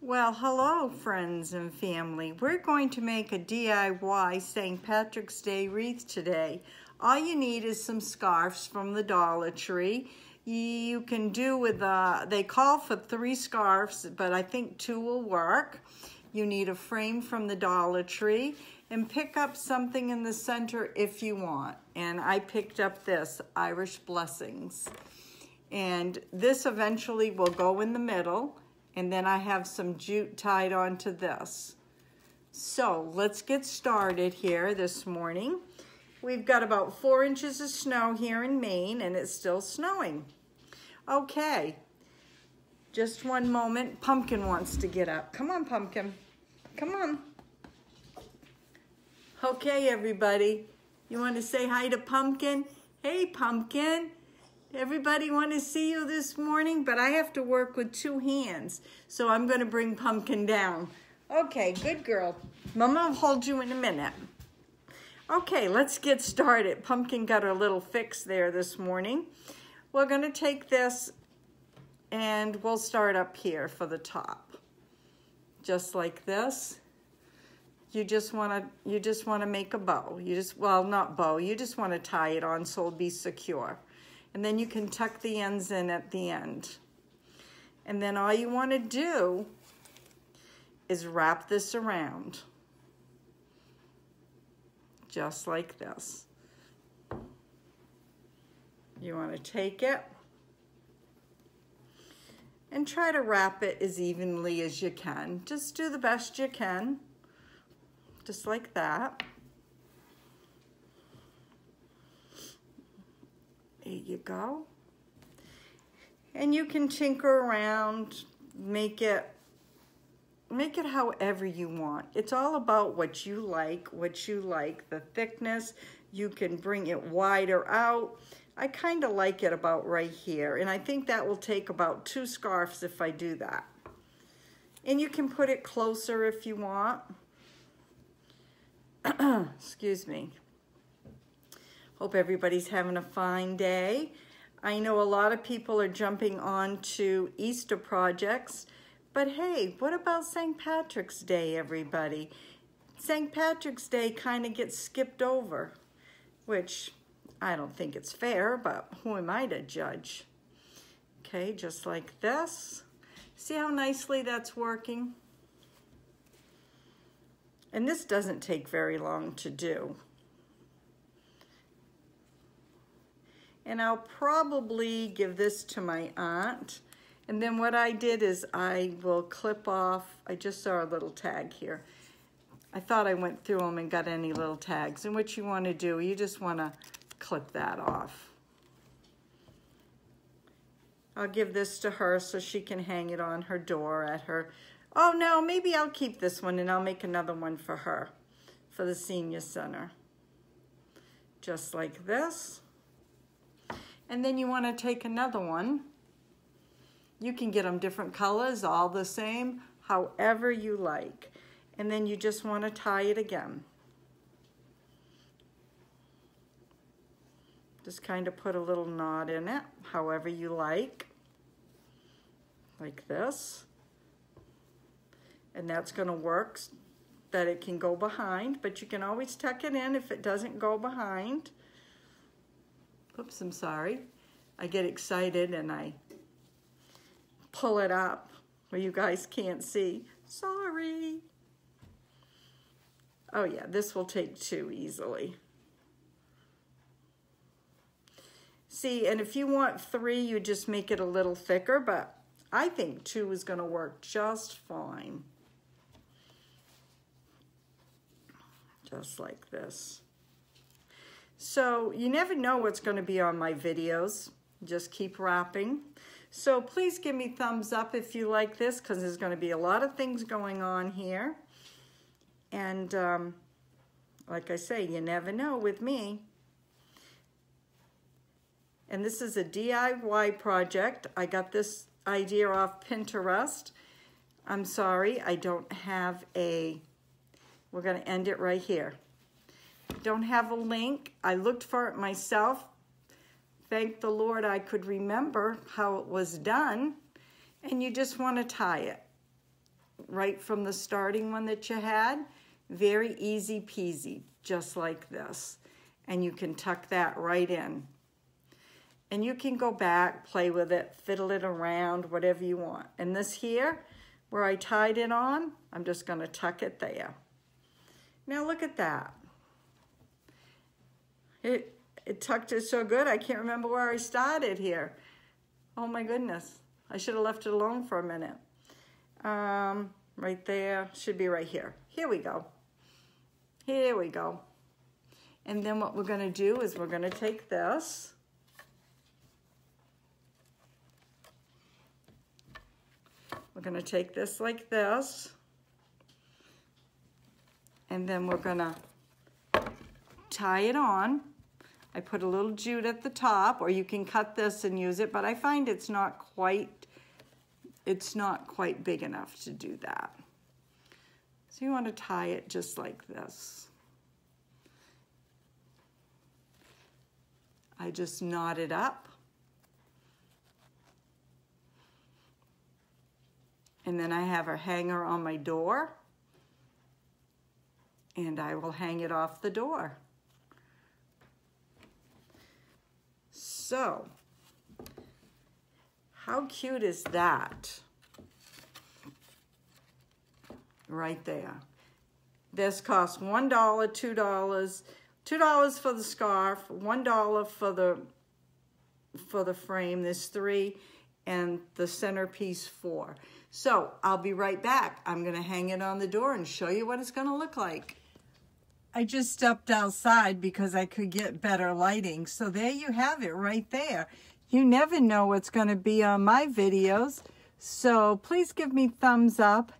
Well, hello friends and family. We're going to make a DIY St. Patrick's Day wreath today. All you need is some scarves from the Dollar Tree. You can do with, they call for 3 scarves, but I think 2 will work. You need a frame from the Dollar Tree and pick up something in the center if you want. And I picked up this, Irish Blessings. And this eventually will go in the middle. And then I have some jute tied onto this. So let's get started here this morning. We've got about 4 inches of snow here in Maine, and it's still snowing. Okay, just one moment. Pumpkin wants to get up. Come on, Pumpkin. Come on. Okay, everybody. You want to say hi to Pumpkin? Hey, Pumpkin. Everybody want to see you this morning, but I have to work with 2 hands, so I'm going to bring Pumpkin down. Okay, good girl. Mama will hold you in a minute. Okay, let's get started. Pumpkin got her little fix there this morning. We're going to take this and we'll start up here for the top. Just like this. You just want to make a bow. Well, not bow. You just want to tie it on so it'll be secure. And then you can tuck the ends in at the end. And then all you want to do is wrap this around. Just like this. You want to take it and try to wrap it as evenly as you can. Just do the best you can. Just like that. There you go. And you can tinker around, make it however you want. It's all about what you like, the thickness. You can bring it wider out. I kind of like it about right here, and I think that will take about 2 scarves if I do that. And you can put it closer if you want. Excuse me. Hope everybody's having a fine day. I know a lot of people are jumping on to Easter projects, but hey, what about St. Patrick's Day, everybody? St. Patrick's Day kind of gets skipped over, which I don't think it's fair, but who am I to judge? Okay, just like this. See how nicely that's working? And this doesn't take very long to do. And I'll probably give this to my aunt. And then what I did is I will clip off, I just saw a little tag here. I thought I went through them and got any little tags. And what you want to do, you just want to clip that off. I'll give this to her so she can hang it on her door at her. Oh no, maybe I'll keep this one and I'll make another one for her, for the senior center. Just like this. And then you want to take another one. You can get them different colors, all the same, however you like. And then you just want to tie it again. Just kind of put a little knot in it, however you like this. And that's going to work that it can go behind, but you can always tuck it in if it doesn't go behind. Oops, I'm sorry. I get excited and I pull it up where you guys can't see. Sorry. Oh yeah, this will take 2 easily. See, and if you want 3, you just make it a little thicker, but I think 2 is going to work just fine. Just like this. So you never know what's going to be on my videos. Just keep wrapping. So please give me thumbs up if you like this, because there's going to be a lot of things going on here. And like I say, you never know with me. And this is a DIY project. I got this idea off Pinterest. I'm sorry, I don't have a... We're going to end it right here. Don't have a link. I looked for it myself. Thank the Lord I could remember how it was done. And you just want to tie it. right from the starting one that you had. Very easy peasy, just like this. And you can tuck that right in. And you can go back, play with it, fiddle it around, whatever you want. And this here, where I tied it on, I'm just gonna tuck it there. Now look at that. It tucked it so good, I can't remember where I started here. Oh my goodness, I should have left it alone for a minute. Right there, should be right here. Here we go. Here we go. And then what we're gonna do is we're gonna take this, we're gonna take this like this, and then we're gonna tie it on. I put a little jute at the top, or you can cut this and use it, but I find it's not quite big enough to do that. So you want to tie it just like this. I just knot it up. And then I have a hanger on my door, and I will hang it off the door. So, how cute is that? Right there. This costs $1, $2, $2 for the scarf, $1 for the frame. There's 3, and the centerpiece 4. So I'll be right back. I'm gonna hang it on the door and show you what it's gonna look like. I just stepped outside because I could get better lighting. So there you have it right there. You never know what's gonna be on my videos. So please give me thumbs up,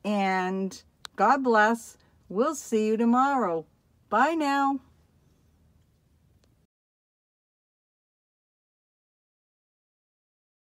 and God bless. We'll see you tomorrow. Bye now.